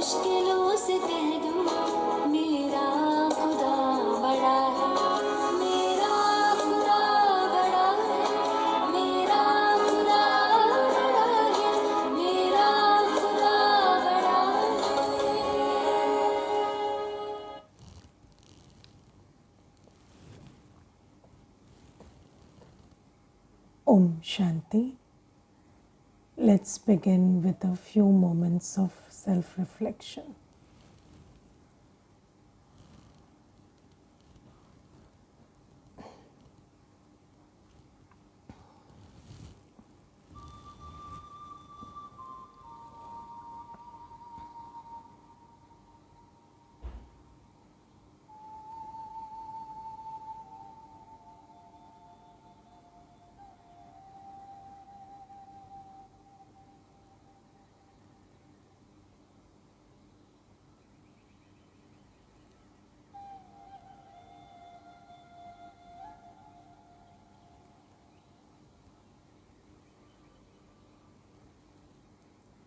मुश्किलों से कह दूं मेरा खुदा बड़ा है, मेरा खुदा बड़ा है, मेरा खुदा बड़ा है, मेरा खुदा बड़ा है। Om Shanti. Let's begin with a few moments of self-reflection.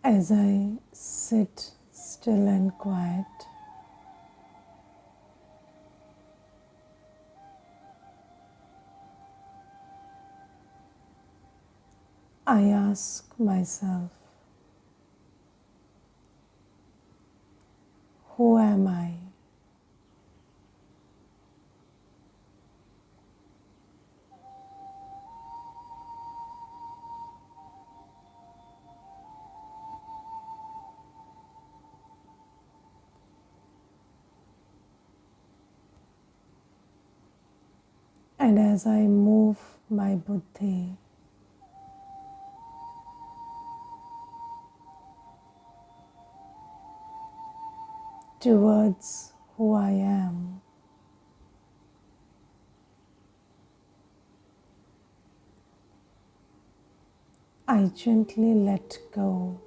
As I sit still and quiet, I ask myself, who am I? And as I move my buddhi towards who I am, I gently let go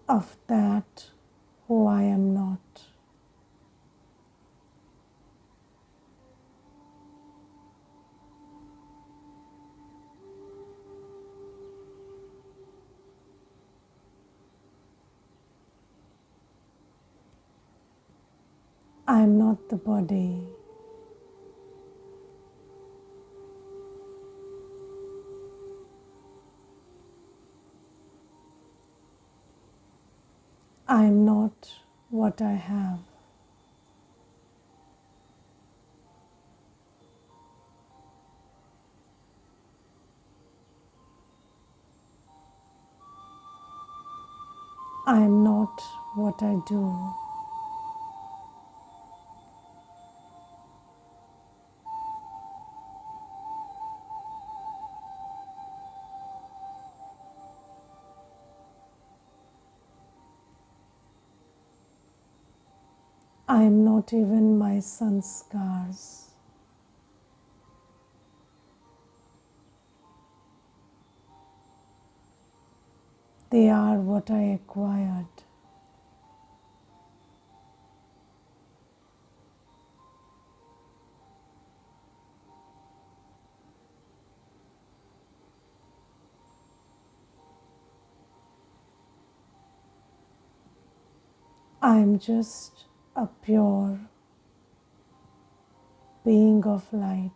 of that who I am not. I am not the body. I am not what I have. I am not what I do. I am not even my sanskars. They are what I acquired. I am just a pure being of light.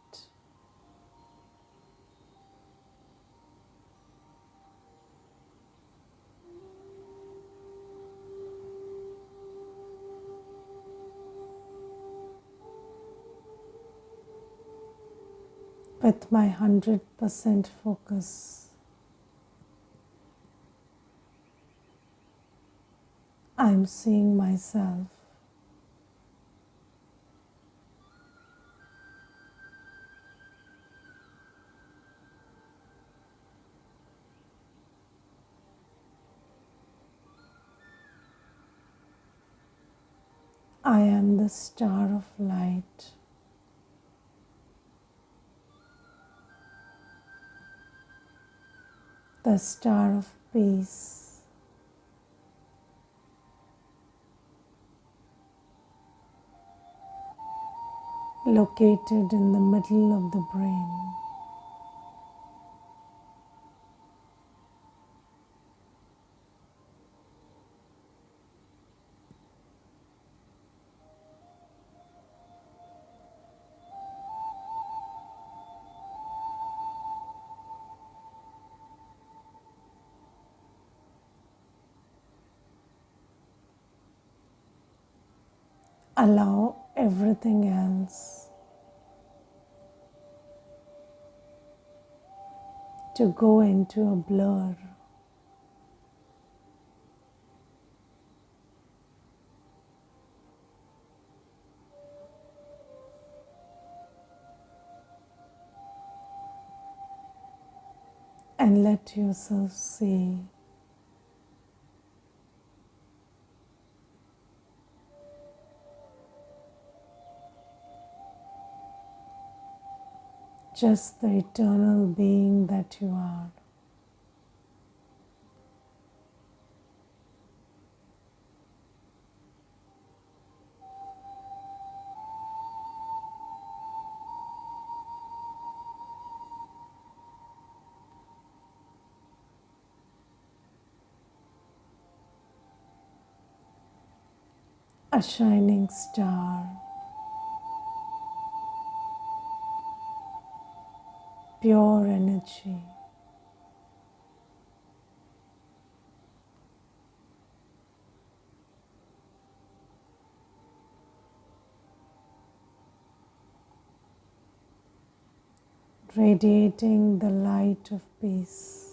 With my 100% focus, I am seeing myself. I am the star of light. The star of peace. Located in the middle of the brain. Allow everything else to go into a blur. And let yourself see just the eternal being that you are. A shining star, pure energy, radiating the light of peace.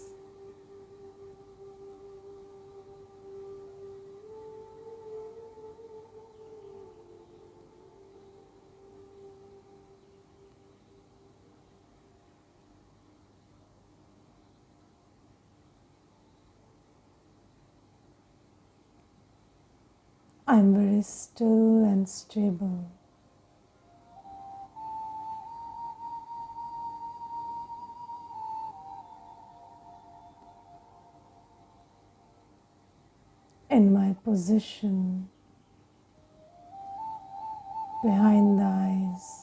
I'm very still and stable. In my position behind the eyes.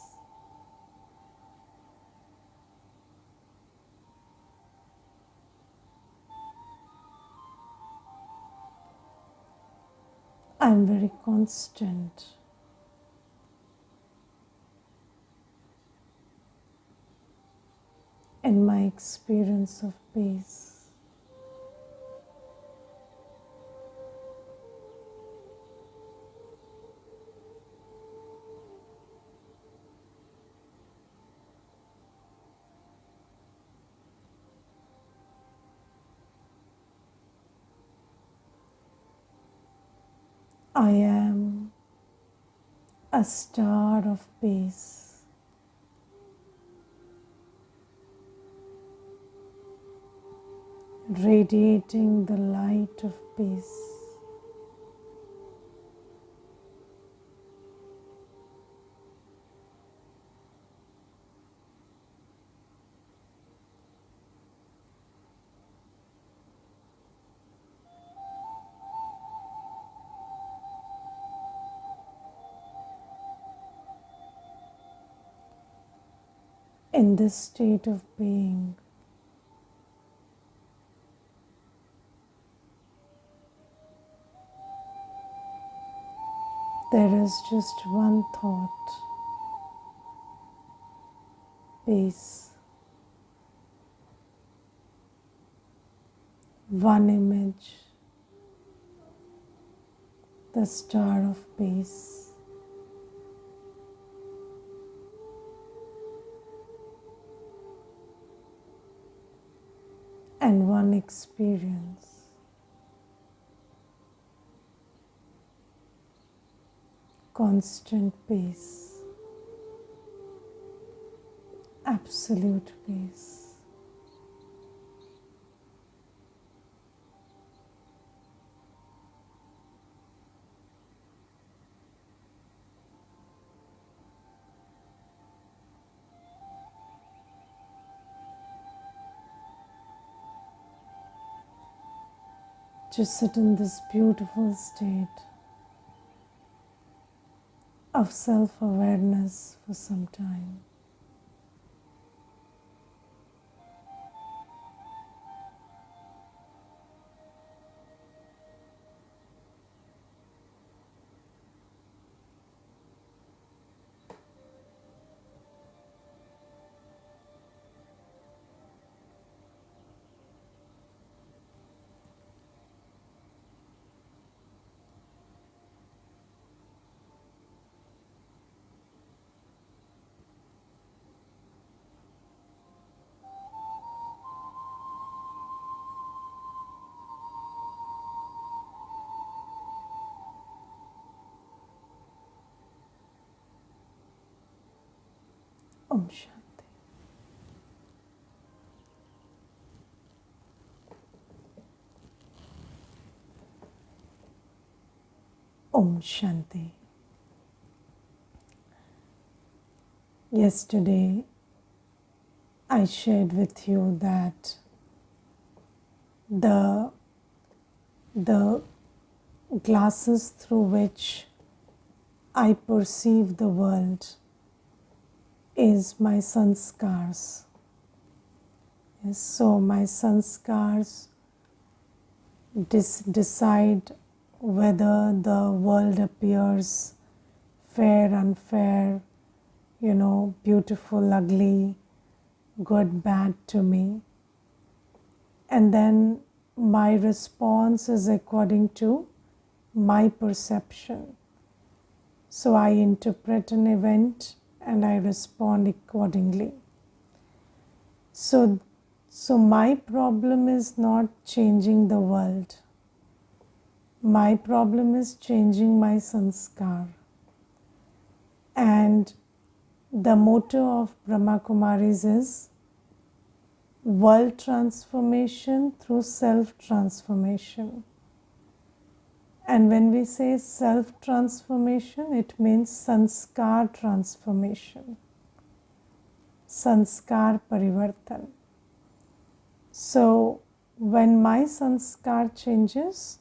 I'm very constant. In my experience of peace. I am a star of peace, radiating the light of peace. In this state of being, there is just one thought, peace, one image, the star of peace. And one experience, constant peace, absolute peace. Just sit in this beautiful state of self-awareness for some time. Om Shanti. Om Shanti. Yesterday, I shared with you that the glasses through which I perceive the world is my sanskars. Yes, so my sanskars decide whether the world appears fair, unfair, beautiful, ugly, good, bad to me. And then my response is according to my perception. So I interpret an event and I respond accordingly. So my problem is not changing the world. My problem is changing my sanskar. And the motto of Brahma Kumaris is world transformation through self-transformation. And when we say self-transformation, it means sanskar transformation. Sanskar parivartan. So when my sanskar changes,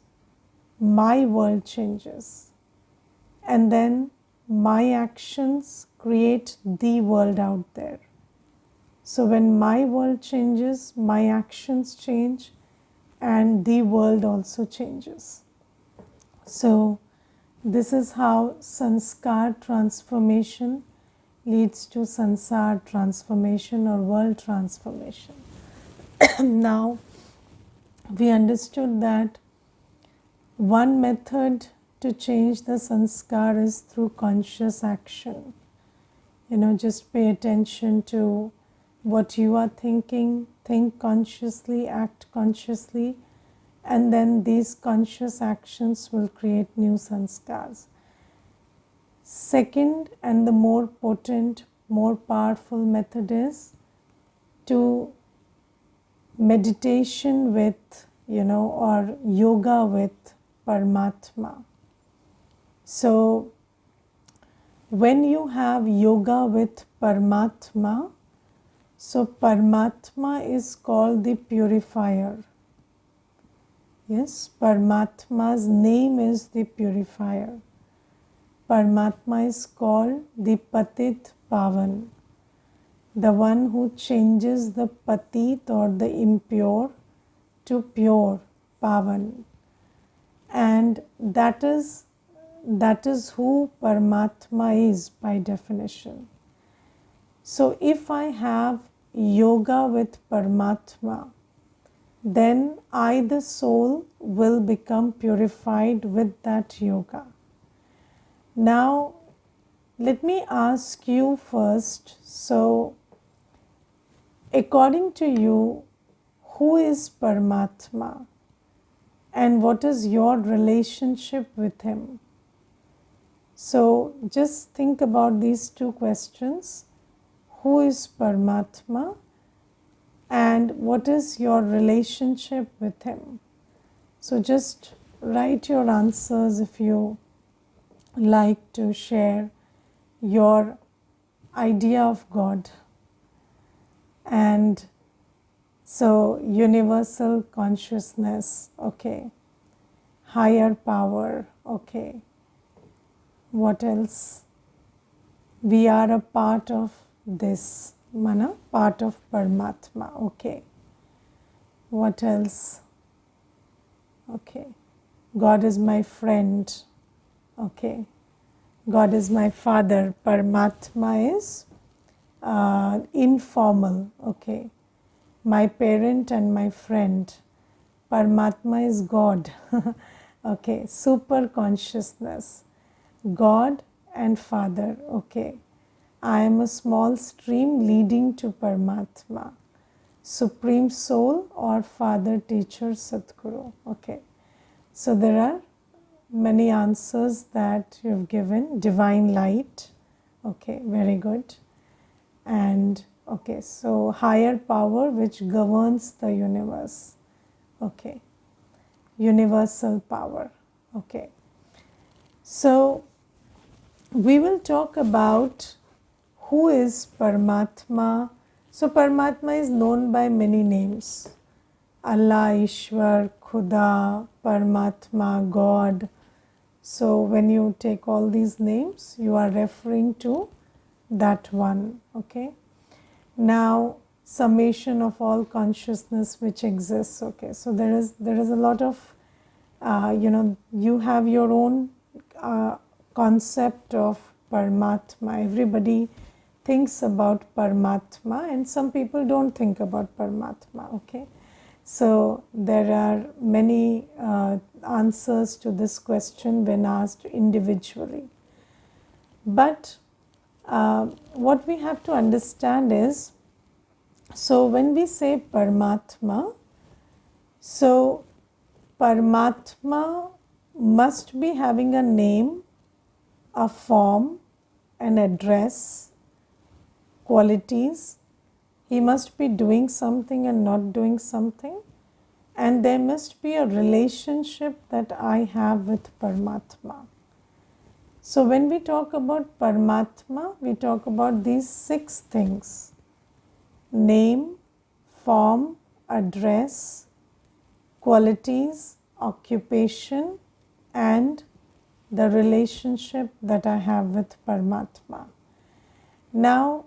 my world changes. And then my actions create the world out there. So when my world changes, my actions change and the world also changes. So this is how sanskar transformation leads to sansar transformation or world transformation. Now we understood that one method to change the sanskar is through conscious action. Just pay attention to what you are thinking, think consciously, act consciously, and then these conscious actions will create new sanskars. Second, and the more potent, more powerful method is to meditation with, or yoga with Paramatma. So when you have yoga with Paramatma, so Paramatma is called the purifier. Yes, Paramatma's name is the purifier. Paramatma is called the Patit Pavan, the one who changes the Patit or the impure to pure, Pavan. And that is who Paramatma is by definition. So if I have yoga with Paramatma, then I, the soul, will become purified with that yoga. Now, let me ask you first, so according to you, who is Paramatma and what is your relationship with him? So just think about these two questions. Who is Paramatma and what is your relationship with him? So just write your answers if you like to share your idea of God. And so universal consciousness, okay. Higher power, okay. What else? We are a part of this, mana, part of Paramatma, okay. What else? Okay. God is my friend, okay. God is my father. Paramatma is informal, okay. My parent and my friend. Paramatma is God, okay. Super consciousness. God and Father, okay. I am a small stream leading to Paramatma. Supreme Soul or Father, Teacher, Sadguru, okay. So there are many answers that you've given. Divine light, okay, very good. And okay, so higher power which governs the universe. Okay, universal power. Okay, so we will talk about who is Paramatma. So Paramatma is known by many names: Allah, Ishwar, Khuda, Paramatma, God. So when you take all these names, you are referring to that one. Okay, now summation of all consciousness which exists. Okay, so there is a lot of you have your own concept of Paramatma. Everybody thinks about Paramatma, and some people don't think about Paramatma. Okay, so there are many answers to this question when asked individually. But what we have to understand is, so when we say Paramatma, so Paramatma must be having a name, a form, an address, qualities. He must be doing something and not doing something. And there must be a relationship that I have with Paramatma. So when we talk about Paramatma, we talk about these 6 things: name, form, address, qualities, occupation, and the relationship that I have with Paramatma. Now,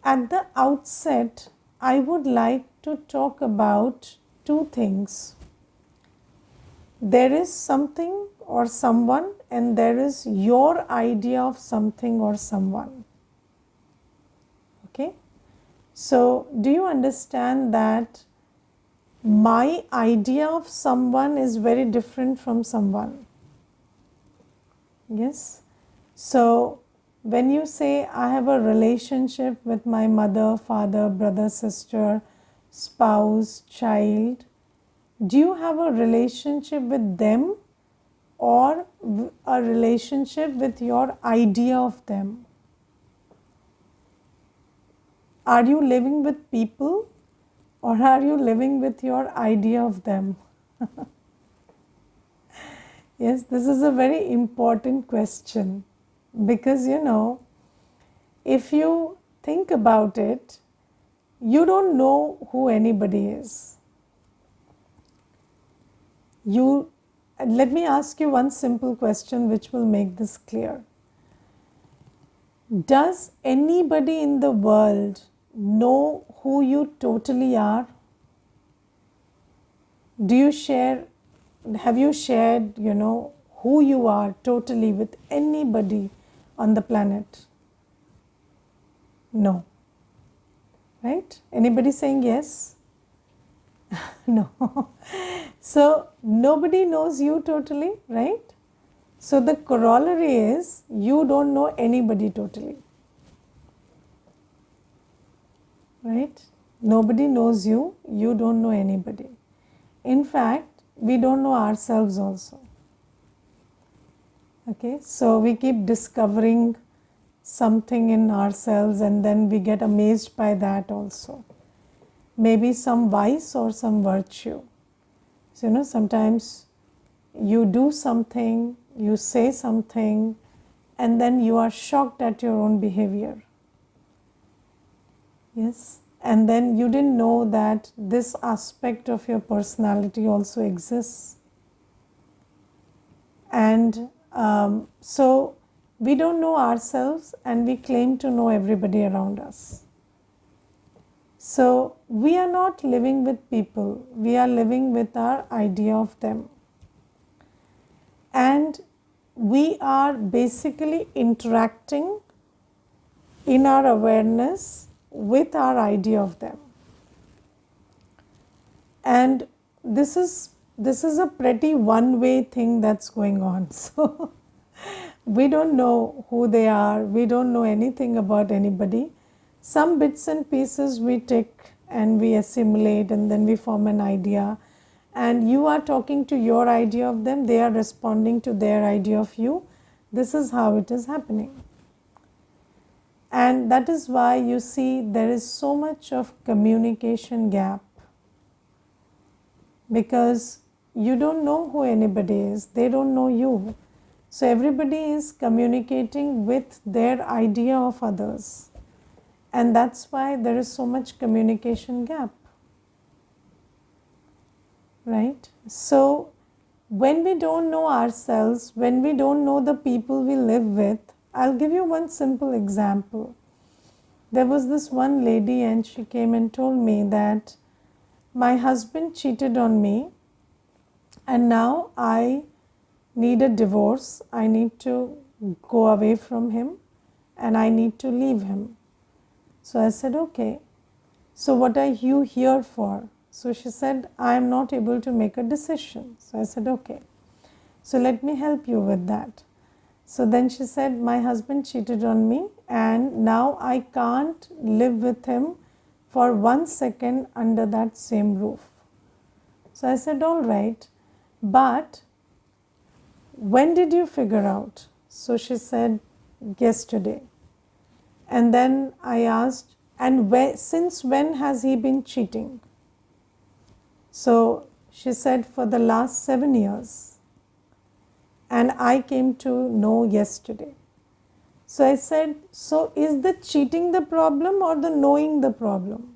at the outset, I would like to talk about 2 things. There is something or someone, and there is your idea of something or someone. Okay? So, do you understand that my idea of someone is very different from someone? Yes. So, when you say I have a relationship with my mother, father, brother, sister, spouse, child, do you have a relationship with them or a relationship with your idea of them? Are you living with people or are you living with your idea of them? Yes, this is a very important question, because if you think about it, you don't know who anybody is. Let me ask you one simple question which will make this clear. Does anybody in the world know who you totally are? Have you shared, who you are totally with anybody on the planet? No. Right? Anybody saying yes? No. So nobody knows you totally, right? So the corollary is you don't know anybody totally. Right? Nobody knows you, you don't know anybody. In fact, we don't know ourselves also. Okay, so we keep discovering something in ourselves and then we get amazed by that also. Maybe some vice or some virtue. So, sometimes you do something, you say something, and then you are shocked at your own behavior. Yes, and then you didn't know that this aspect of your personality also exists. And so we don't know ourselves and we claim to know everybody around us. So we are not living with people, we are living with our idea of them. And we are basically interacting in our awareness with our idea of them. And this is a pretty one-way thing that's going on. So we don't know who they are, we don't know anything about anybody. Some bits and pieces we take and we assimilate and then we form an idea. And you are talking to your idea of them, they are responding to their idea of you. This is how it is happening. And that is why you see there is so much of communication gap, because you don't know who anybody is, they don't know you. So everybody is communicating with their idea of others, and that's why there is so much communication gap, right? So when we don't know ourselves, when we don't know the people we live with, I'll give you one simple example. There was this one lady, and she came and told me that my husband cheated on me, and now I need a divorce. I need to go away from him, and I need to leave him. So I said, okay. So what are you here for? So she said, I am not able to make a decision. So I said, okay. So let me help you with that. So then she said, my husband cheated on me, and now I can't live with him for 1 second under that same roof. So I said, all right, but when did you figure out? So she said, yesterday. And then I asked, and since when has he been cheating? So she said, for the last 7 years. And I came to know yesterday. So I said, so is the cheating the problem or the knowing the problem?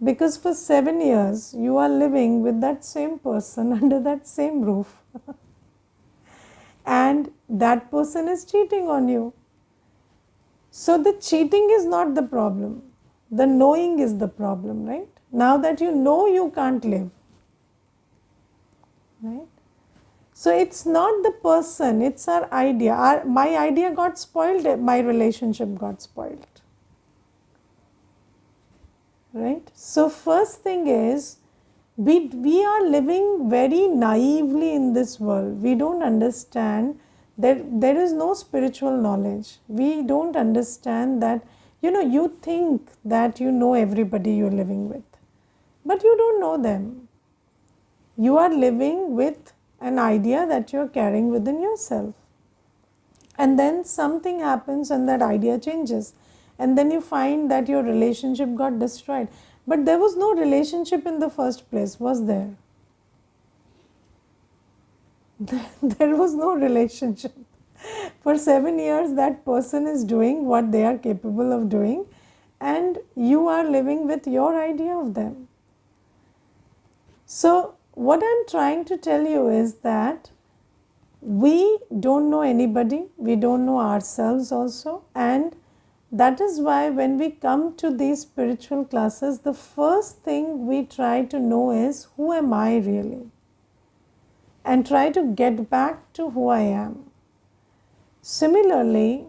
Because for 7 years you are living with that same person under that same roof. And that person is cheating on you. So the cheating is not the problem. The knowing is the problem, right? Now that you know, you can't live. Right? So it's not the person, it's our idea. My idea got spoiled, my relationship got spoiled. Right? So first thing is, we are living very naively in this world. We don't understand that there is no spiritual knowledge. We don't understand that, you think that you know everybody you're living with, but you don't know them. You are living with an idea that you're carrying within yourself. And then something happens and that idea changes. And then you find that your relationship got destroyed. But there was no relationship in the first place, was there? There was no relationship. For 7 years, that person is doing what they are capable of doing, and you are living with your idea of them. So, what I'm trying to tell you is that we don't know anybody, we don't know ourselves also, and that is why when we come to these spiritual classes, the first thing we try to know is, who am I really? And try to get back to who I am. Similarly,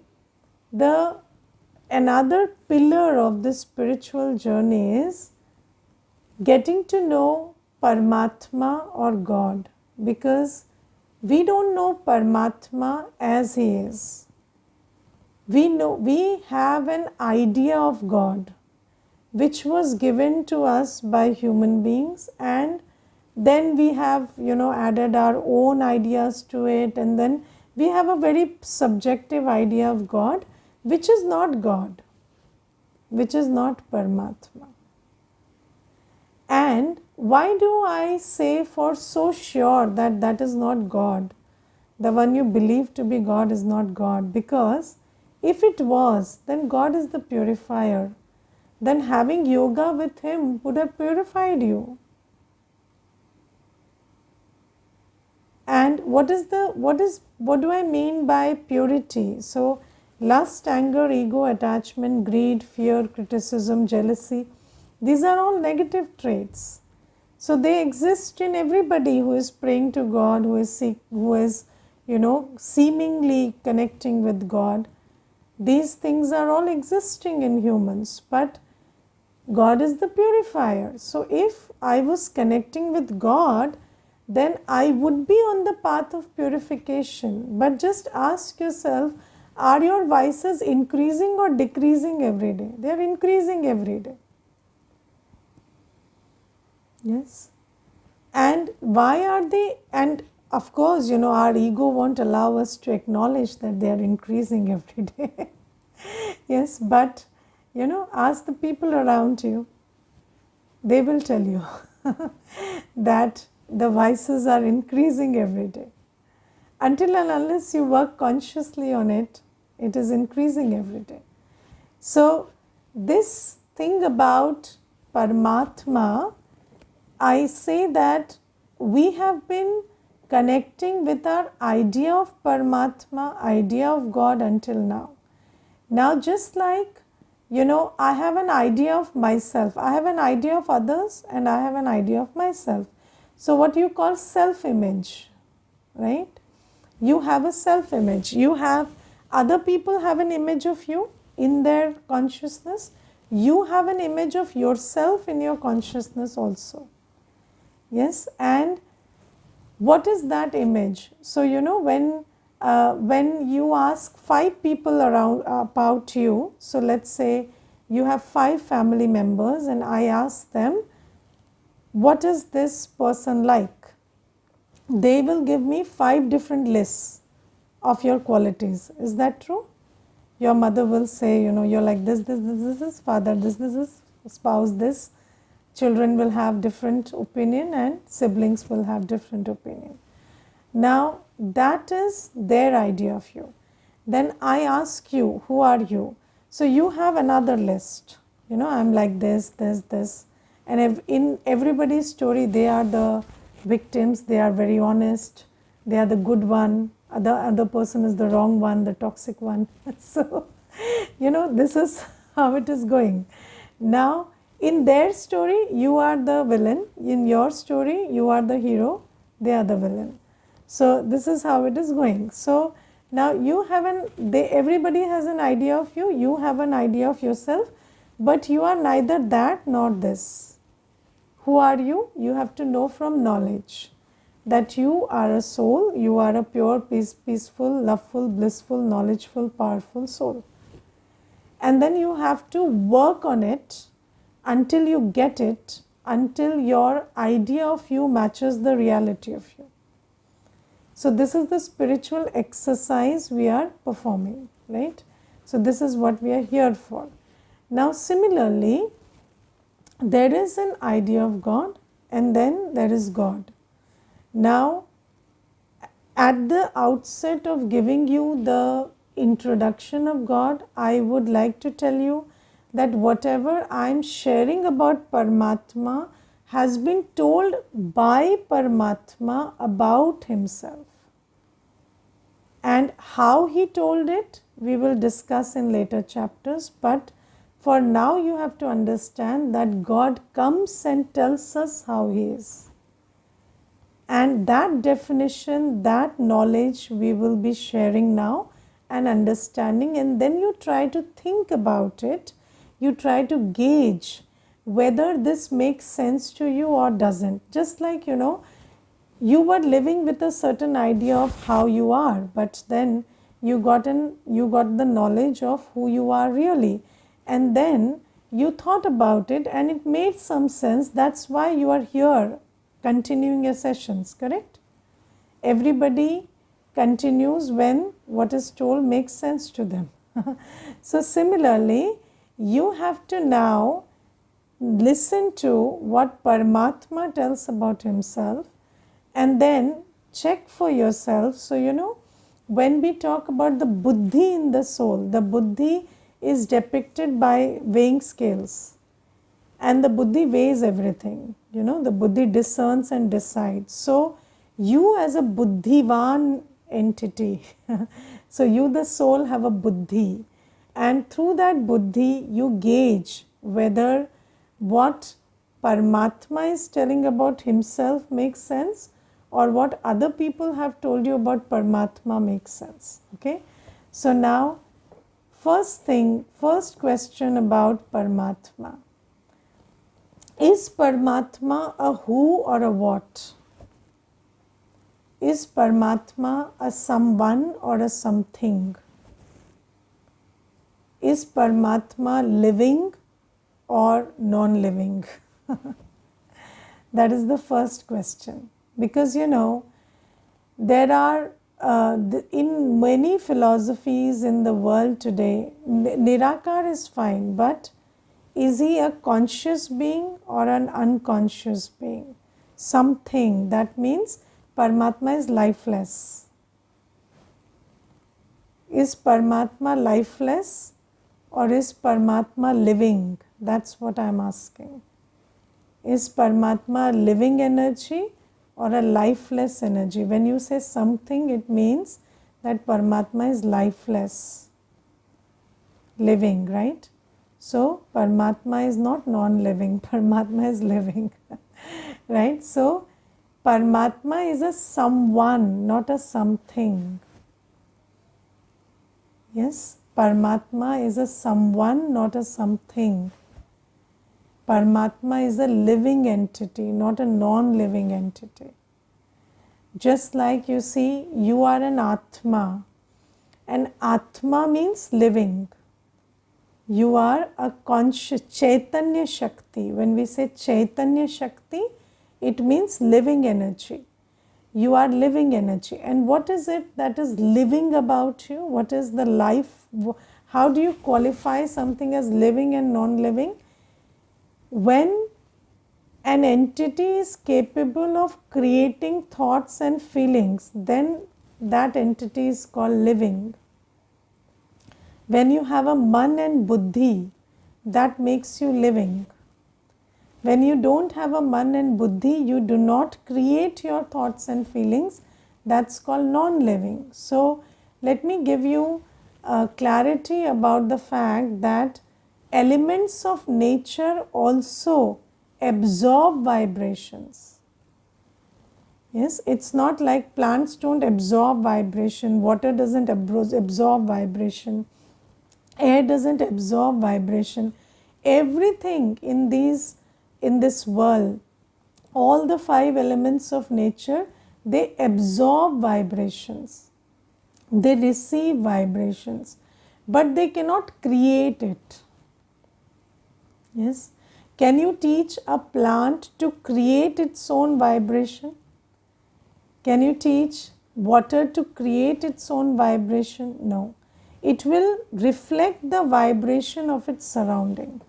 another pillar of this spiritual journey is getting to know Paramatma or God, because we don't know Paramatma as He is. We have an idea of God which was given to us by human beings, and then we have added our own ideas to it, and then we have a very subjective idea of God, which is not God, which is not Paramatma. And why do I say for so sure that that is not God? The one you believe to be God is not God, because if it was, then God is the purifier. Then having yoga with Him would have purified you. And what do I mean by purity? So lust, anger, ego, attachment, greed, fear, criticism, jealousy, these are all negative traits. So they exist in everybody who is praying to God, who is seemingly connecting with God. These things are all existing in humans, but God is the purifier. So if I was connecting with God, then I would be on the path of purification. But just ask yourself, are your vices increasing or decreasing every day? They are increasing every day. Yes. And why are they? And of course, our ego won't allow us to acknowledge that they are increasing every day. Yes, but ask the people around you. They will tell you that the vices are increasing every day. Until and unless you work consciously on it, it is increasing every day. So, this thing about Paramatma, I say that we have been connecting with our idea of Paramatma, idea of God until now. Now, just like, I have an idea of myself, I have an idea of others, and I have an idea of myself. So, what you call self image, right? You have a self image. You have other people have an image of you in their consciousness. You have an image of yourself in your consciousness also. Yes, and what is that image? So when you ask 5 people around about you, so let's say you have 5 family members, and I ask them, what is this person like? They will give me 5 different lists of your qualities. Is that true? Your mother will say, you're like this, father this, spouse this, children will have different opinion, and siblings will have different opinion. Now, that is their idea of you. Then I ask you, who are you? So you have another list. I'm like this. And in everybody's story, they are the victims. They are very honest. They are the good one. Other person is the wrong one, the toxic one. So, this is how it is going. Now, in their story, you are the villain. In your story, you are the hero. They are the villain. So, this is how it is going. So, now you have everybody has an idea of you, you have an idea of yourself, but you are neither that nor this. Who are you? You have to know from knowledge that you are a soul, you are a pure, peaceful, loveful, blissful, knowledgeful, powerful soul. And then you have to work on it until you get it, until your idea of you matches the reality of you. So, this is the spiritual exercise we are performing, right? So, this is what we are here for. Now, similarly, there is an idea of God, and then there is God. Now, at the outset of giving you the introduction of God, I would like to tell you that whatever I am sharing about Paramatma has been told by Paramatma about himself. And how he told it, we will discuss in later chapters. But for now, you have to understand that God comes and tells us how he is. And that definition, that knowledge we will be sharing now and understanding. And then you try to think about it. You try to gauge whether this makes sense to you or doesn't. Just like, you were living with a certain idea of how you are, but then you got the knowledge of who you are really, and then you thought about it and it made some sense. That's why you are here continuing your sessions, correct? Everybody continues when what is told makes sense to them. So similarly, you have to now listen to what Paramatma tells about himself, and then check for yourself. So, when we talk about the buddhi in the soul, the buddhi is depicted by weighing scales, and the buddhi weighs everything. The buddhi discerns and decides. So, you as a buddhivan entity, so you the soul have a buddhi, and through that buddhi you gauge whether what Paramatma is telling about himself makes sense, or what other people have told you about Paramatma makes sense. Okay. So now, first question about Paramatma. Is Paramatma a who or a what? Is Paramatma a someone or a something? Is Paramatma living or non-living? That is the first question. Because There are, in many philosophies in the world today, Nirakar is fine, but is he a conscious being or an unconscious being? Something, that means Paramatma is lifeless. Is Paramatma lifeless or is Paramatma living? That's what I am asking. Is Paramatma a living energy or a lifeless energy? When you say something, it means that Paramatma is lifeless, living, right? So, Paramatma is not non-living, Paramatma is living, right? So, Paramatma is a someone, not a something. Yes, Paramatma is a someone, not a something. Paramatma is a living entity, not a non-living entity. Just like you see, you are an Atma, and Atma means living. You are a conscious Chaitanya Shakti. When we say Chaitanya Shakti, it means living energy. You are living energy. And what is it that is living about you? What is the life? How do you qualify something as living and non-living? When an entity is capable of creating thoughts and feelings, then that entity is called living. When you have a man and buddhi, that makes you living. When you don't have a man and buddhi, you do not create your thoughts and feelings, that's called non-living. So let me give you clarity about the fact that elements of nature also absorb vibrations. Yes, it's not like plants don't absorb vibration, water doesn't absorb vibration, air doesn't absorb vibration. Everything in this world, all the 5 elements of nature, they absorb vibrations, they receive vibrations, but they cannot create it. Yes, can you teach a plant to create its own vibration? Can you teach water to create its own vibration? No. It will reflect the vibration of its surrounding,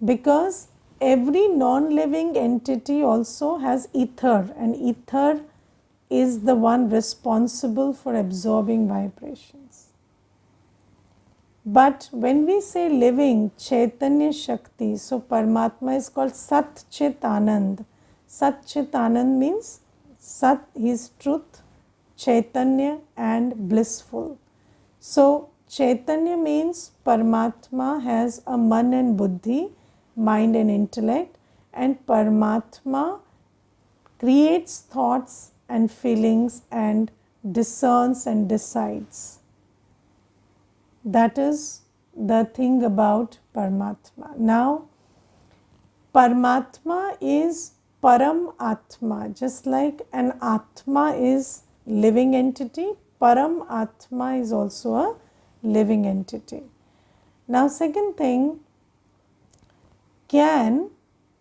because every non-living entity also has ether, and ether is the one responsible for absorbing vibrations. But when we say living, Chaitanya Shakti, so Paramatma is called Sat Chit Anand. Sat Chit Anand means Sat is truth, Chaitanya and blissful. So Chaitanya means Paramatma has a man and buddhi, mind and intellect, and Paramatma creates thoughts and feelings and discerns and decides. That is the thing about Paramatma. Now, Paramatma is Param Atma. Just like an Atma is living entity, Param Atma is also a living entity. Now, second thing, can a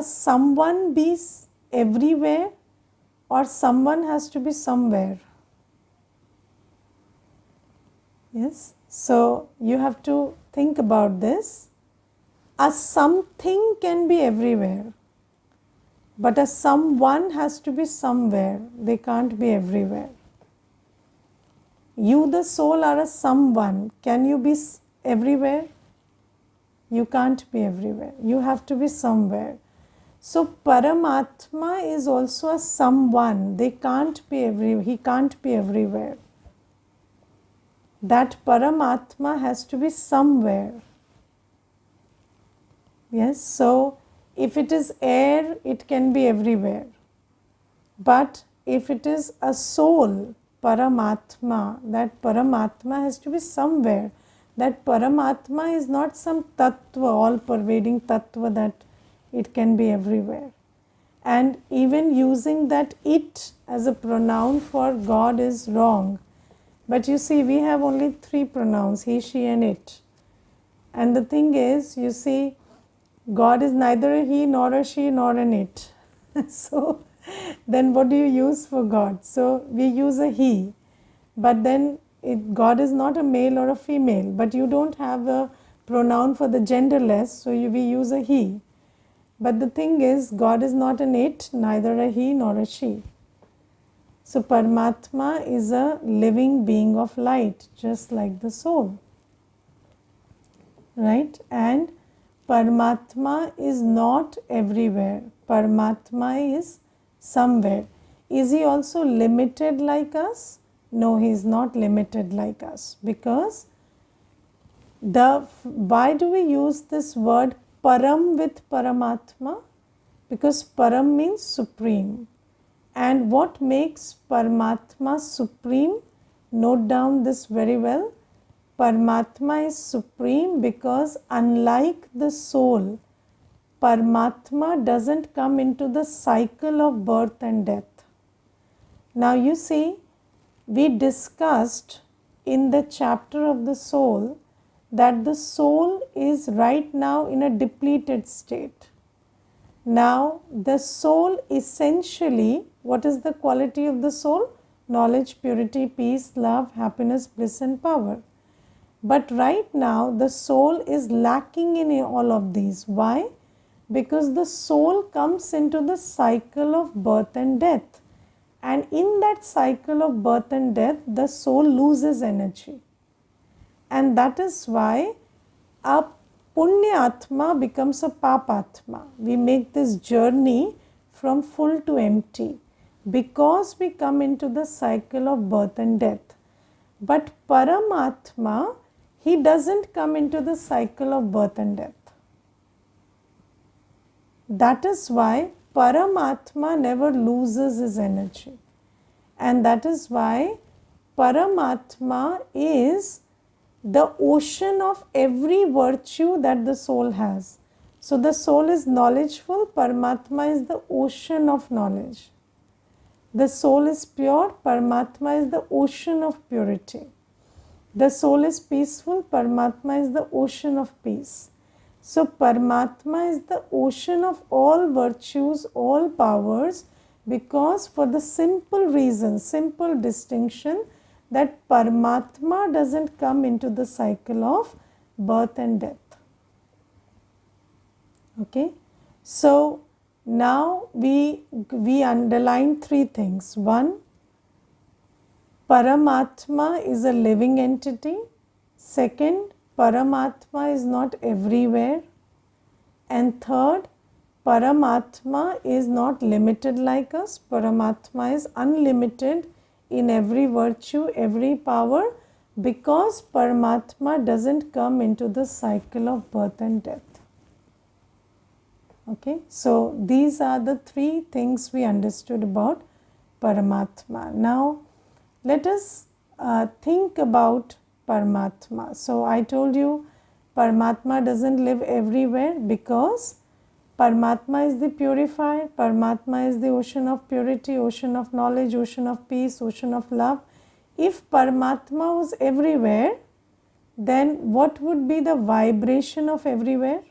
someone be everywhere, or someone has to be somewhere? Yes, so you have to think about this. A something can be everywhere, but a someone has to be somewhere. They can't be everywhere. You, the soul, are a someone. Can you be everywhere? You can't be everywhere. You have to be somewhere. So Paramatma is also a someone. He can't be everywhere. That Paramatma has to be somewhere. Yes, so if it is air, it can be everywhere. But if it is a soul, Paramatma, that Paramatma has to be somewhere. That Paramatma is not some Tattva, all pervading Tattva, that it can be everywhere. And even using that it as a pronoun for God is wrong. But you see, we have only 3 pronouns, he, she and it. And the thing is, you see, God is neither a he nor a she nor an it. So then what do you use for God? So we use a he, but then God is not a male or a female, but you don't have a pronoun for the genderless, so we use a he. But the thing is, God is not an it, neither a he nor a she. So Paramatma is a living being of light, just like the soul. Right? And Paramatma is not everywhere. Paramatma is somewhere. Is he also limited like us? No, he is not limited like us, because why do we use this word Param with Paramatma? Because Param means supreme. And what makes Paramatma supreme? Note down this very well. Paramatma is supreme because, unlike the soul, Paramatma doesn't come into the cycle of birth and death. Now you see, we discussed in the chapter of the soul that the soul is right now in a depleted state. Now the soul essentially, what is the quality of the soul? Knowledge, purity, peace, love, happiness, bliss and power. But right now the soul is lacking in all of these. Why? Because the soul comes into the cycle of birth and death. And in that cycle of birth and death, the soul loses energy. And that is why a Punyatma becomes a Papatma. We make this journey from full to empty because we come into the cycle of birth and death. But Paramatma, he doesn't come into the cycle of birth and death. That is why Paramatma never loses his energy. And that is why Paramatma is the ocean of every virtue that the soul has. So the soul is knowledgeful, Paramatma is the ocean of knowledge. The soul is pure, Paramatma is the ocean of purity. The soul is peaceful, Paramatma is the ocean of peace. So Paramatma is the ocean of all virtues, all powers, because for the simple reason, simple distinction, that Paramatma doesn't come into the cycle of birth and death. Okay, so now we underline three things. One, Paramatma is a living entity. Second, Paramatma is not everywhere. And third, Paramatma is not limited like us. Paramatma is unlimited in every virtue, every power, because Paramatma doesn't come into the cycle of birth and death. Okay, so these are the three things we understood about Paramatma. Now, let us think about Paramatma. So, I told you Paramatma doesn't live everywhere because Paramatma is the purifier, Paramatma is the ocean of purity, ocean of knowledge, ocean of peace, ocean of love. If Paramatma was everywhere, then what would be the vibration of everywhere?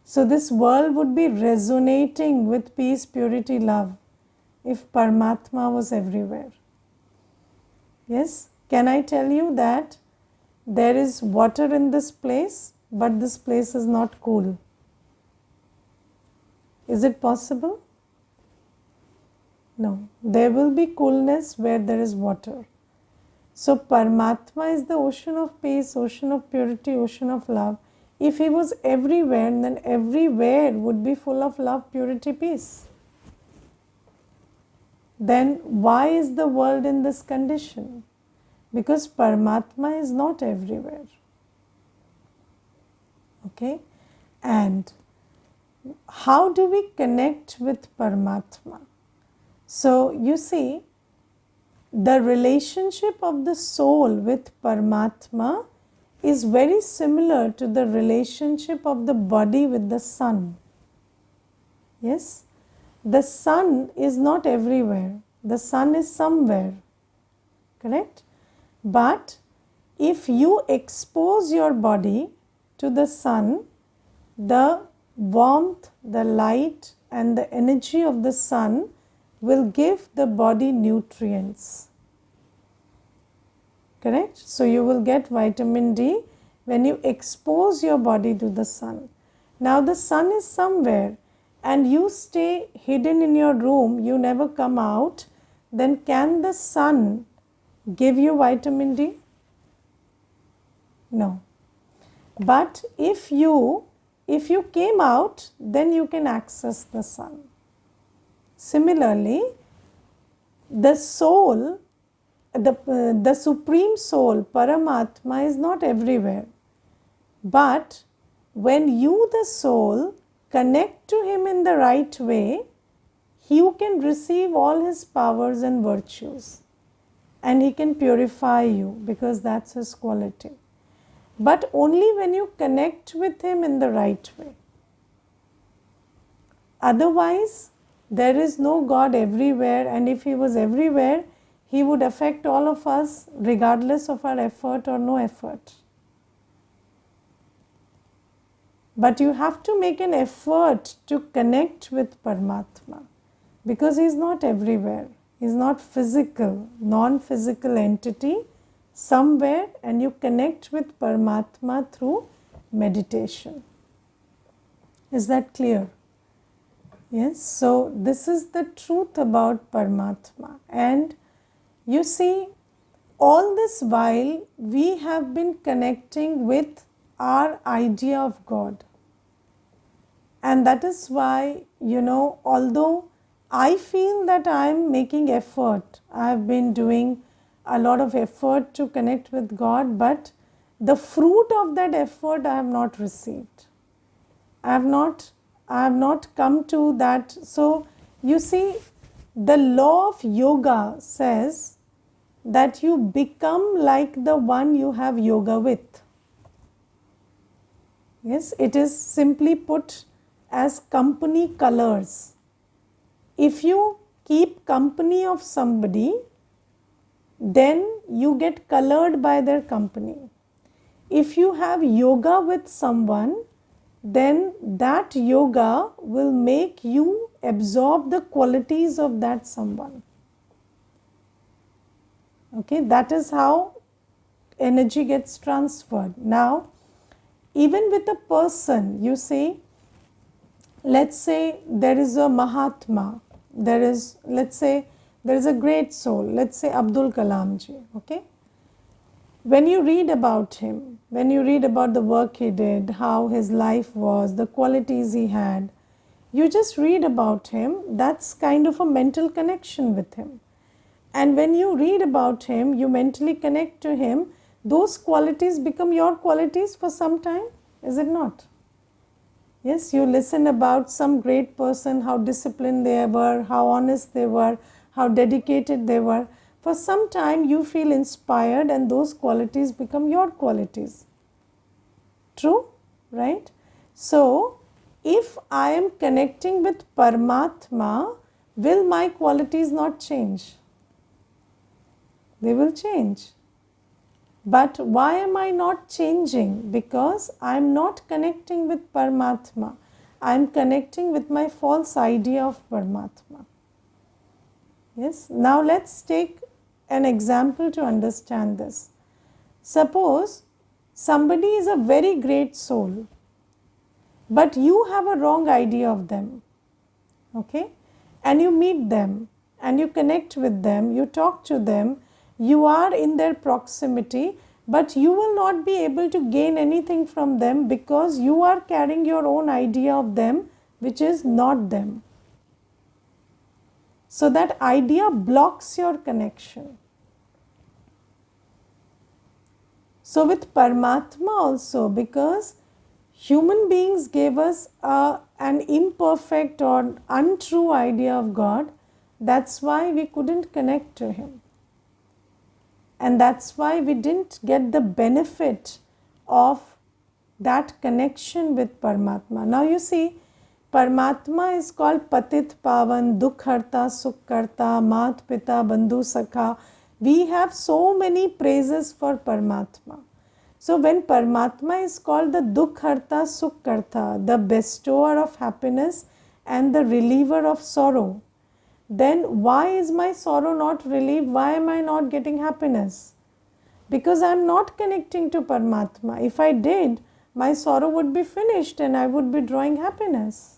So this world would be resonating with peace, purity, love if Paramatma was everywhere. Yes, can I tell you that there is water in this place, but this place is not cool? Is it possible? No, there will be coolness where there is water. So Paramatma is the ocean of peace, ocean of purity, ocean of love. If he was everywhere, then everywhere would be full of love, purity, peace. Then why is the world in this condition? Because Paramatma is not everywhere. Okay? And how do we connect with Paramatma? So you see, the relationship of the soul with Paramatma is very similar to the relationship of the body with the sun. Yes? The sun is not everywhere. The sun is somewhere. Correct? But if you expose your body to the sun, the warmth, the light, and the energy of the sun will give the body nutrients. Correct? So you will get vitamin D when you expose your body to the sun. Now the sun is somewhere and you stay hidden in your room, you never come out, then can the sun give you vitamin D? No. But if you came out, then you can access the sun. Similarly, the soul, the supreme soul, Paramatma, is not everywhere. But when you, the soul, connect to him in the right way, you can receive all his powers and virtues. And he can purify you because that's his quality. But only when you connect with him in the right way. Otherwise, there is no God everywhere, and if he was everywhere, he would affect all of us regardless of our effort or no effort. But you have to make an effort to connect with Paramatma because he is not everywhere. He is not physical, non-physical entity somewhere, and you connect with Paramatma through meditation. Is that clear? Yes, so this is the truth about Paramatma. And you see, all this while we have been connecting with our idea of God. And that is why, although I feel that I am making effort, I have been doing a lot of effort to connect with God, but the fruit of that effort I have not received. I have not come to that. So you see, the law of yoga says that you become like the one you have yoga with. Yes, it is simply put as company colors. If you keep company of somebody, then you get colored by their company. If you have yoga with someone, then that yoga will make you absorb the qualities of that someone. Okay, that is how energy gets transferred. Now, even with a person, you see, let's say there is a Mahatma, let's say there is a great soul, let's say Abdul Kalam ji, okay? When you read about him, when you read about the work he did, how his life was, the qualities he had, you just read about him, that's kind of a mental connection with him. And when you read about him, you mentally connect to him, those qualities become your qualities for some time, is it not? Yes, you listen about some great person, how disciplined they were, how honest they were, how dedicated they were. For some time you feel inspired and those qualities become your qualities. True, right? So, if I am connecting with Paramatma, will my qualities not change? They will change. But why am I not changing? Because I am not connecting with Paramatma. I am connecting with my false idea of Paramatma. Yes. Now let's take an example to understand this. Suppose somebody is a very great soul, but you have a wrong idea of them. Okay? And you meet them and you connect with them, you talk to them, you are in their proximity, but you will not be able to gain anything from them because you are carrying your own idea of them, which is not them. So that idea blocks your connection. So with Paramatma also, because human beings gave us an imperfect or untrue idea of God, that's why we couldn't connect to him. And that's why we didn't get the benefit of that connection with Paramatma. Now you see, Paramatma is called Patit Pavan, Dukh Harta, Sukh Karta, Mat Pita, Bandhu Sakha. We have so many praises for Paramatma. So when Paramatma is called the Dukh Harta, Sukh Karta, the bestower of happiness and the reliever of sorrow, then why is my sorrow not relieved? Why am I not getting happiness? Because I am not connecting to Paramatma. If I did, my sorrow would be finished and I would be drawing happiness.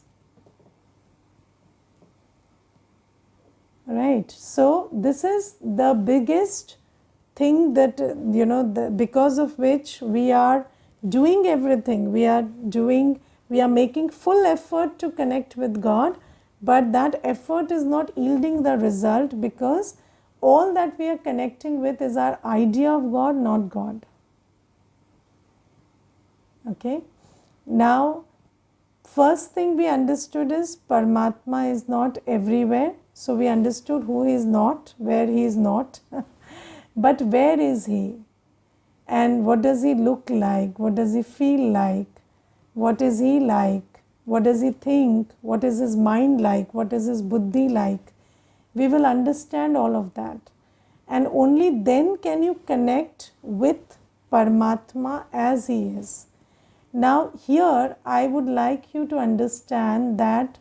Right. So this is the biggest thing that, because of which we are doing everything. We are making full effort to connect with God, but that effort is not yielding the result because all that we are connecting with is our idea of God, not God. Okay. Now, first thing we understood is Paramatma is not everywhere. So we understood who he is not, where he is not. But where is he? And what does he look like? What does he feel like? What is he like? What does he think? What is his mind like? What is his buddhi like? We will understand all of that. And only then can you connect with Paramatma as he is. Now here I would like you to understand that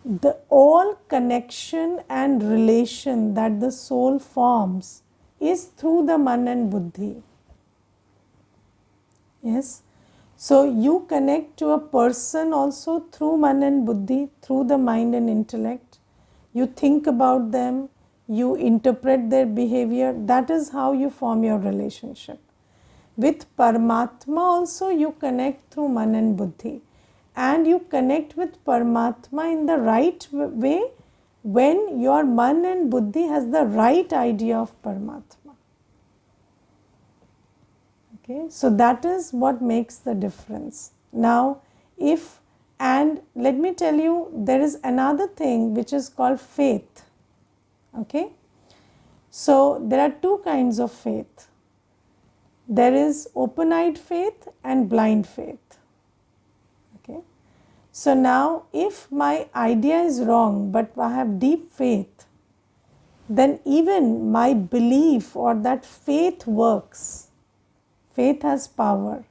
the all connection and relation that the soul forms is through the man and buddhi. Yes. So you connect to a person also through man and buddhi, through the mind and intellect. You think about them, you interpret their behavior. That is how you form your relationship. With Paramatma also you connect through man and buddhi. And you connect with Paramatma in the right way when your man and buddhi has the right idea of Paramatma. Okay, so that is what makes the difference. Now, and let me tell you, there is another thing which is called faith. Okay, so there are two kinds of faith. There is open-eyed faith and blind faith. Okay. So now if my idea is wrong but I have deep faith, then even my belief or that faith works. Faith has power.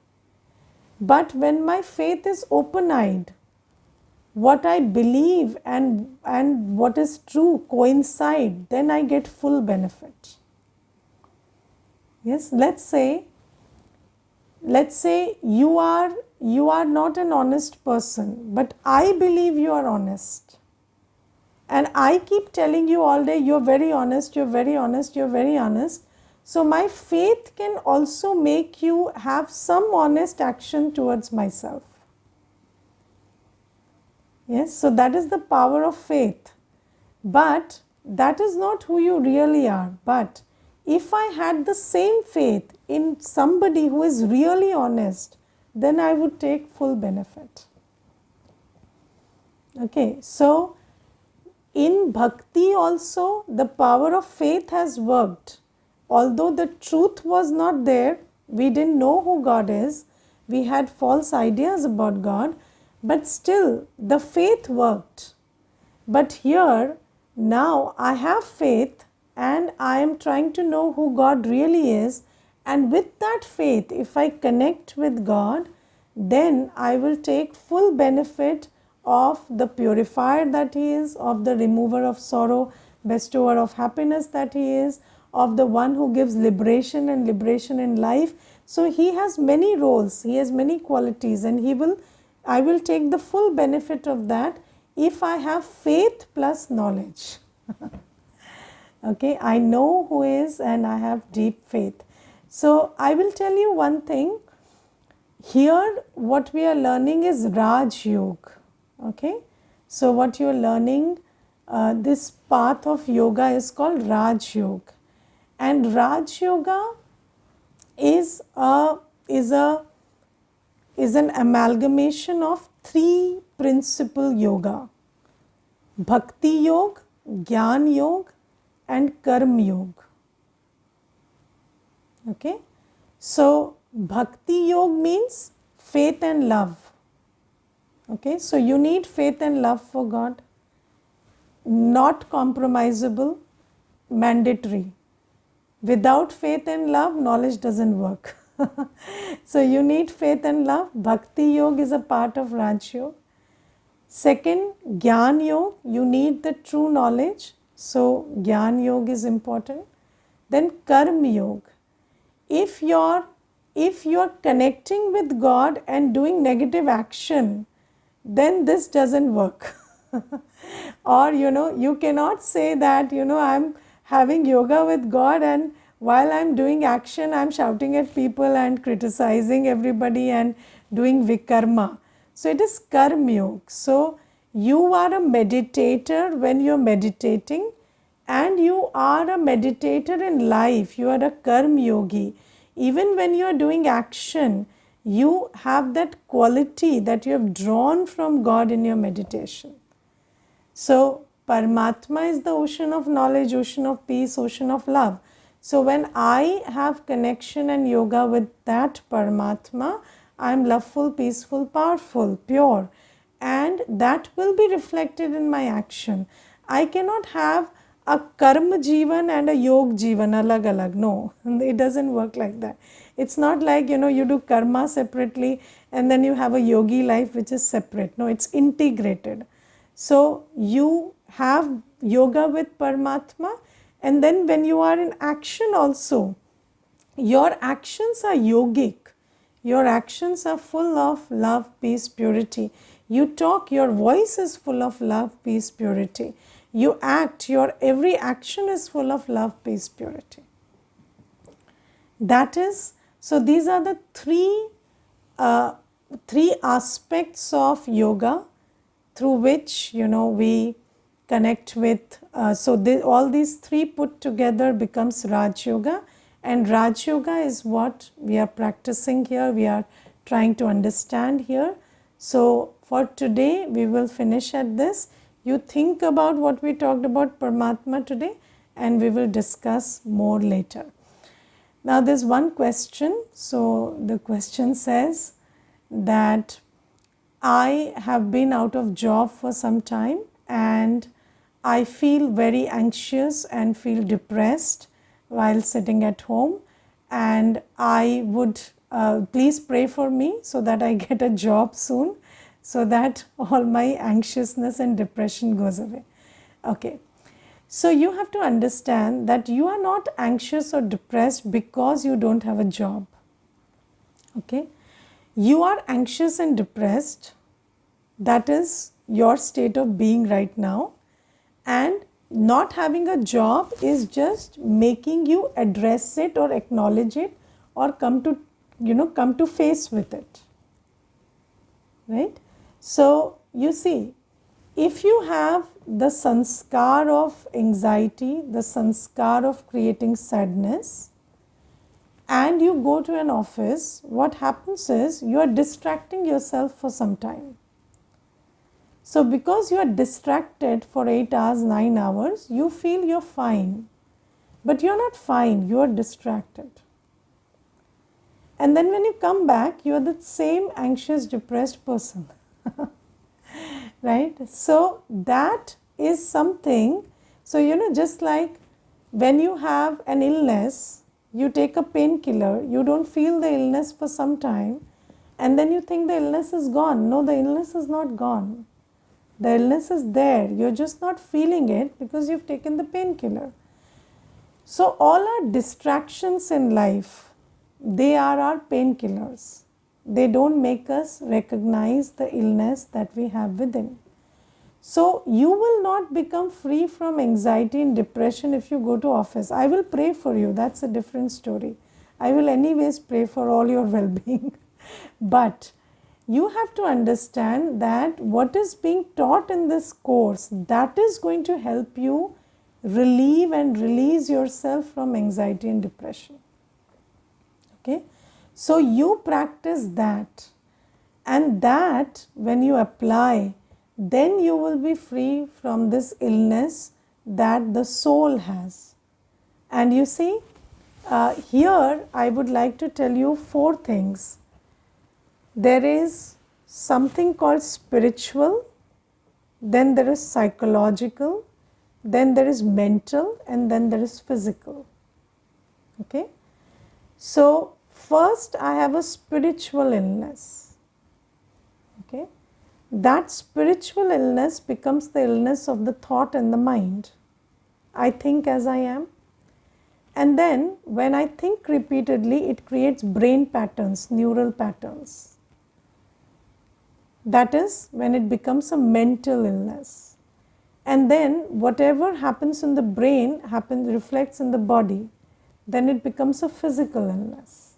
But when my faith is open-eyed, what I believe and what is true coincide, then I get full benefit. Yes, let's say you are not an honest person, but I believe you are honest. And I keep telling you all day, you're very honest, you're very honest, you're very honest. So my faith can also make you have some honest action towards myself. Yes, so that is the power of faith. But that is not who you really are. But if I had the same faith in somebody who is really honest, then I would take full benefit. Okay, so in bhakti also the power of faith has worked. Although the truth was not there, we didn't know who God is, we had false ideas about God, but still the faith worked. But here, now I have faith and I am trying to know who God really is, and with that faith, if I connect with God, then I will take full benefit of the purifier that he is, of the remover of sorrow, bestower of happiness that he is, of the one who gives liberation and liberation in life. So he has many roles, he has many qualities, and I will take the full benefit of that if I have faith plus knowledge. Okay, I know who is and I have deep faith. So I will tell you one thing. Here what we are learning is Rajyoga. Okay, so what you are learning, this path of yoga is called Rajyoga. And Rajyoga is an amalgamation of three principal yoga: Bhakti Yoga, Jnana Yoga and Karma Yoga. Okay, so Bhakti Yoga means faith and love. Okay, so you need faith and love for God, not compromisable, mandatory. Without faith and love, knowledge doesn't work. So you need faith and love. Bhakti Yoga is a part of Raj Yoga. Second, Gyan Yoga, you need the true knowledge. So, Gyan Yoga is important. Then Karma Yoga. If you're connecting with God and doing negative action, then this doesn't work. Or you cannot say that I'm having yoga with God, and while I'm doing action I'm shouting at people and criticizing everybody and doing vikarma. So it is karma yoga. So you are a meditator when you're meditating, and you are a meditator in life. You are a karma yogi. Even when you are doing action, you have that quality that you have drawn from God in your meditation. So, Paramatma is the ocean of knowledge, ocean of peace, ocean of love. So, when I have connection and yoga with that Paramatma, I am loveful, peaceful, powerful, pure, and that will be reflected in my action. I cannot have a karma jivan and a yog jivan alag alag. No, it doesn't work like that. It's not like you do karma separately and then you have a yogi life which is separate. No, it's integrated. So you have yoga with Paramatma, and then when you are in action also, your actions are yogic. Your actions are full of love, peace, purity. You talk, your voice is full of love, peace, purity. You act, your every action is full of love, peace, purity. That is, so these are the three aspects of yoga through which we connect with. All these three put together becomes Raj Yoga, and Raj Yoga is what we are practicing here, we are trying to understand here. So for today we will finish at this. You think about what we talked about Paramatma today, and we will discuss more later. Now there's one question. So the question says that I have been out of job for some time and I feel very anxious and feel depressed while sitting at home, and I would please pray for me so that I get a job soon, so that all my anxiousness and depression goes away. Okay. So you have to understand that you are not anxious or depressed because you don't have a job. Okay. You are anxious and depressed. That is your state of being right now. And not having a job is just making you address it or acknowledge it or come to face with it. Right? So you see, if you have the sanskar of anxiety, the sanskar of creating sadness, and you go to an office, what happens is you are distracting yourself for some time. So because you are distracted for 8 hours, 9 hours, you feel you're fine. But you're not fine, you are distracted. And then when you come back, you are the same anxious, depressed person. Right? So that is something. So just like when you have an illness, you take a painkiller, you don't feel the illness for some time, and then you think the illness is gone. No, the illness is not gone. The illness is there, you're just not feeling it because you've taken the painkiller. So all our distractions in life, they are our painkillers. They don't make us recognize the illness that we have within. So you will not become free from anxiety and depression if you go to office. I will pray for you, that's a different story. I will anyways pray for all your well-being. But you have to understand that what is being taught in this course, that is going to help you relieve and release yourself from anxiety and depression. Okay? So you practice that, and that when you apply, then you will be free from this illness that the soul has. And you see, here I would like to tell you 4 things. There is something called spiritual, then there is psychological, then there is mental, and then there is physical. Okay? So first I have a spiritual illness. Okay? that spiritual illness becomes the illness of the thought and the mind. I think as I am. And then when I think repeatedly, it creates brain patterns, neural patterns. That is when it becomes a mental illness. And then whatever happens in the brain reflects in the body. Then it becomes a physical illness.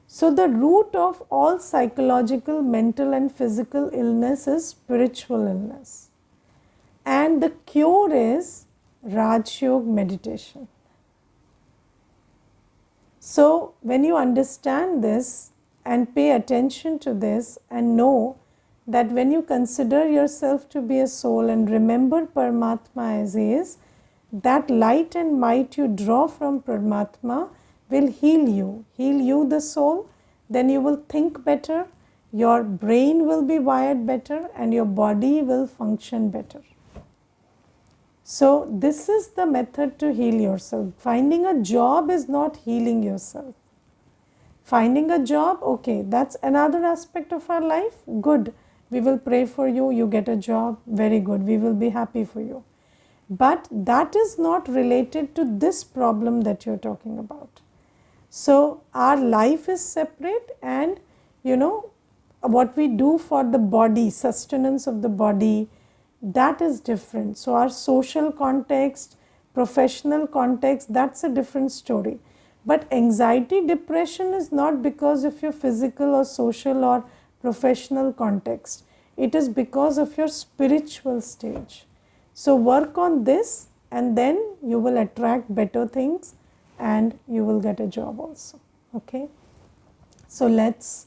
So the root of all psychological, mental and physical illness is spiritual illness. And the cure is Rajyoga meditation. So when you understand this and pay attention to this and know that when you consider yourself to be a soul and remember Paramatma as he is, that light and might you draw from Paramatma will heal you the soul. Then you will think better, your brain will be wired better and your body will function better. So this is the method to heal yourself. Finding a job is not healing yourself. Finding a job, okay, that's another aspect of our life. Good. We will pray for you. You get a job. Very good. We will be happy for you. But that is not related to this problem that you're talking about. So our life is separate, and what we do for the body, sustenance of the body, that is different. So our social context, professional context, that's a different story. But anxiety, depression is not because of your physical or social or professional context. It is because of your spiritual stage. So work on this and then you will attract better things and you will get a job also. Okay. So let's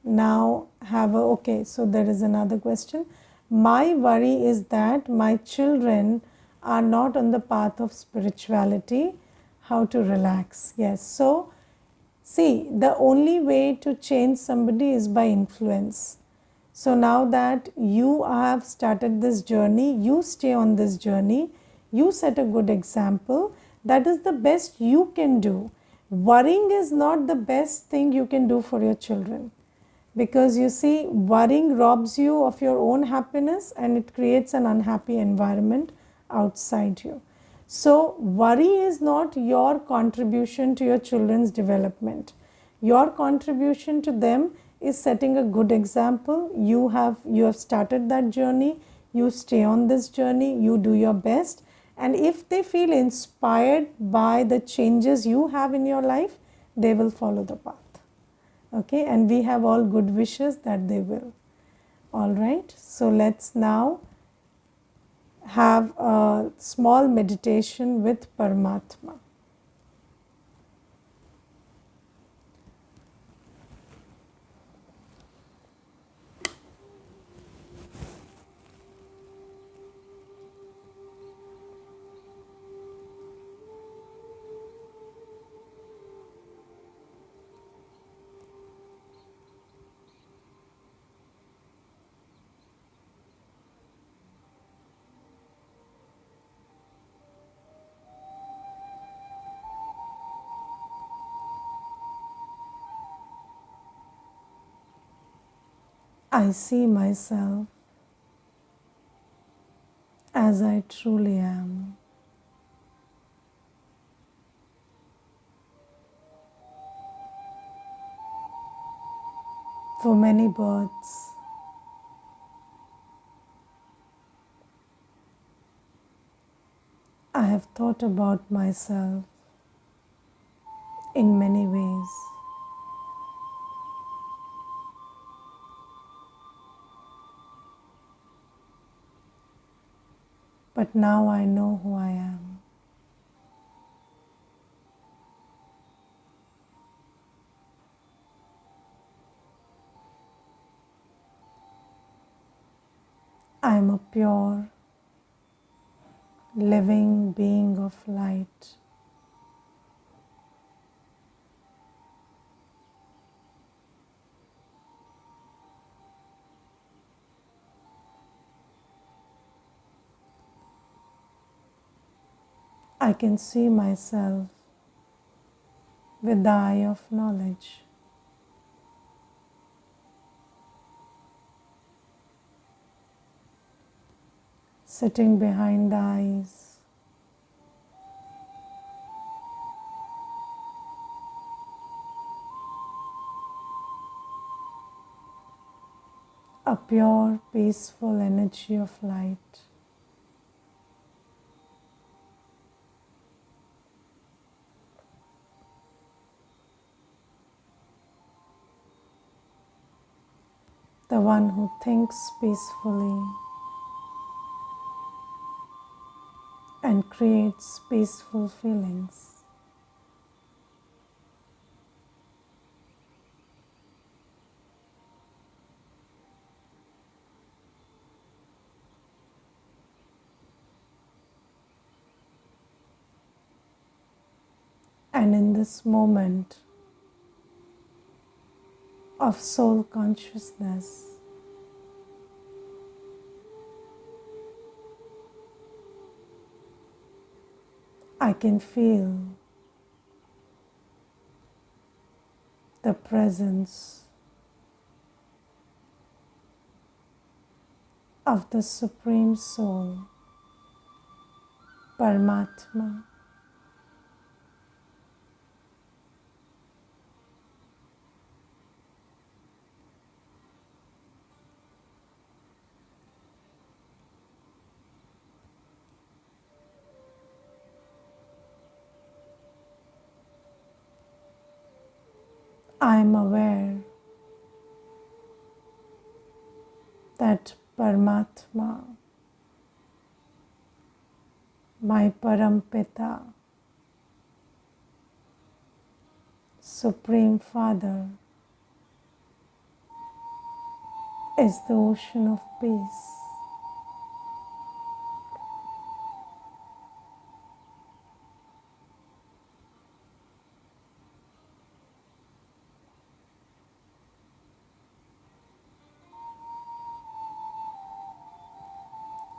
now have so there is another question. My worry is that my children are not on the path of spirituality. How to relax? Yes. So see, the only way to change somebody is by influence. So now that you have started this journey, you stay on this journey, you set a good example. That is the best you can do. Worrying is not the best thing you can do for your children. Because you see, worrying robs you of your own happiness and it creates an unhappy environment outside you. So worry is not your contribution to your children's development. Your contribution to them is setting a good example. You have started that journey. You stay on this journey. You do your best. And if they feel inspired by the changes you have in your life, they will follow the path. Okay, and we have all good wishes that they will. All right, so let's now have a small meditation with Paramatma. I see myself as I truly am. For many births, I have thought about myself in many ways. But now I know who I am. I am a pure, living being of light. I can see myself with the eye of knowledge. sitting behind the eyes, a pure, peaceful energy of light. The one who thinks peacefully and creates peaceful feelings. And in this moment of soul consciousness, I can feel the presence of the Supreme Soul, Paramatma. I am aware that Paramatma, my Parampita, Supreme Father, is the ocean of peace.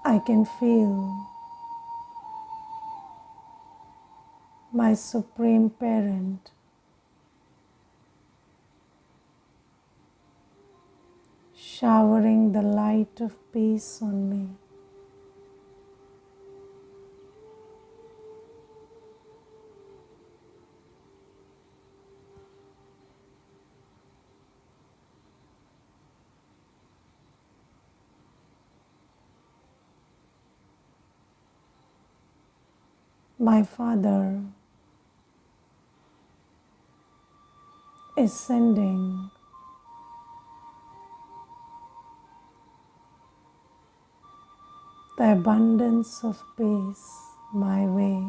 I can feel my Supreme Parent showering the light of peace on me. My Father is sending the abundance of peace my way.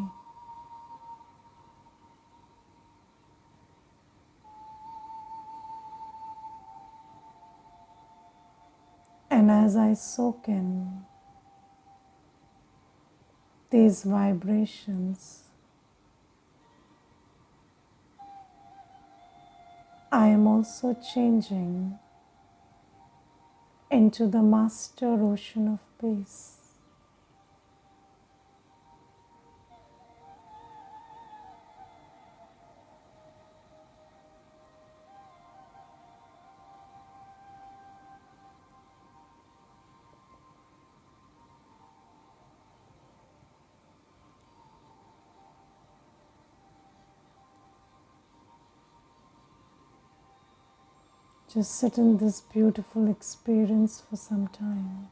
And as I soak in these vibrations, I am also changing into the Master Ocean of Peace. Just sit in this beautiful experience for some time.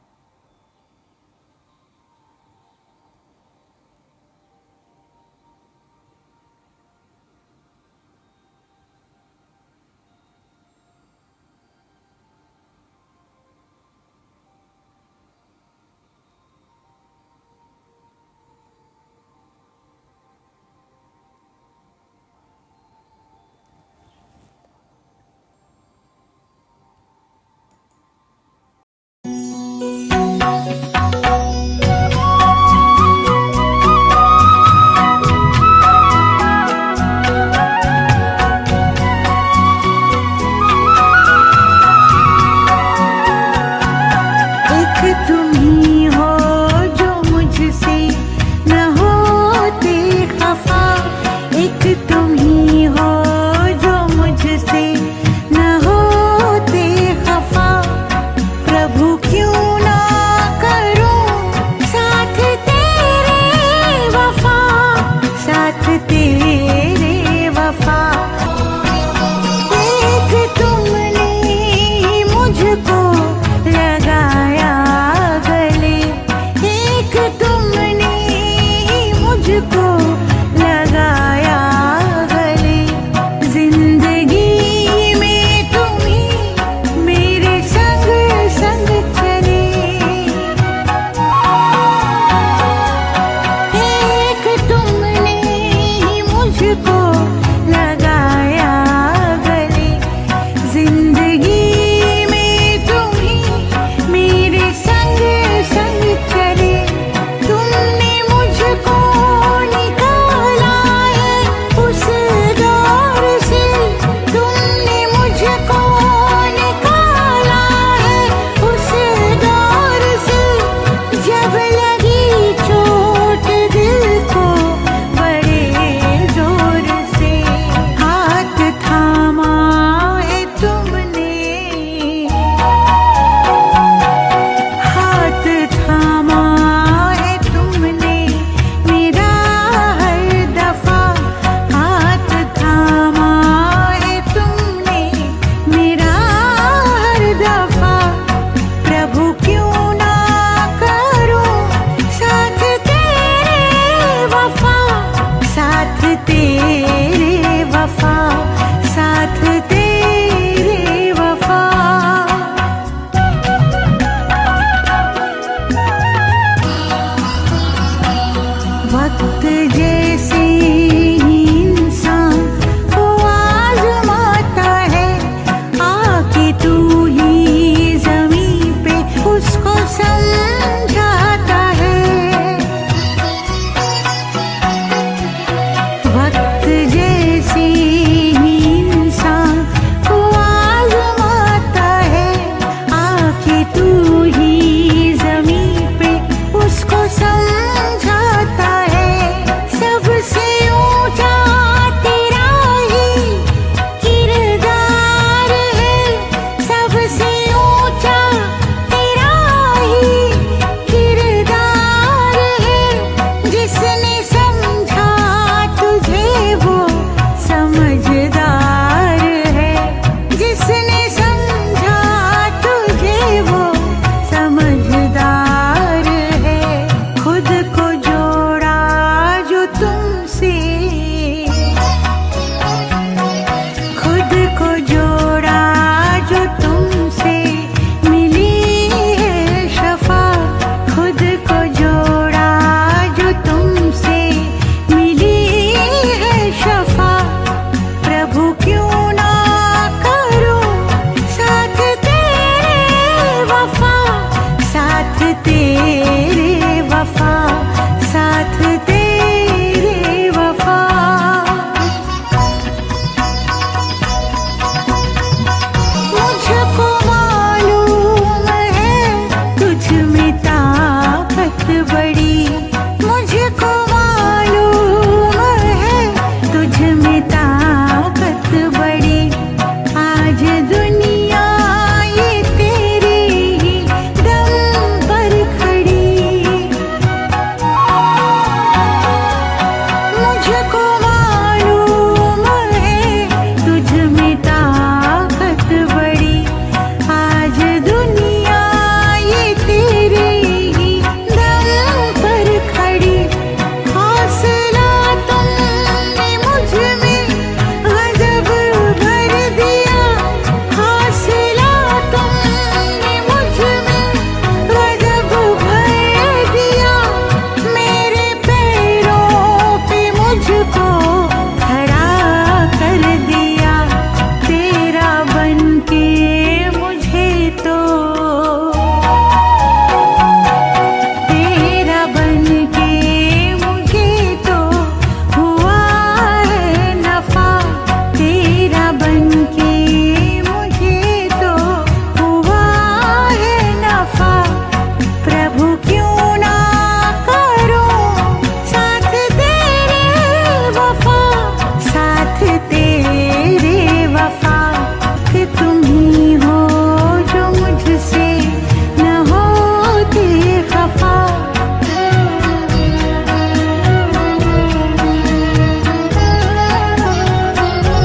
कि तू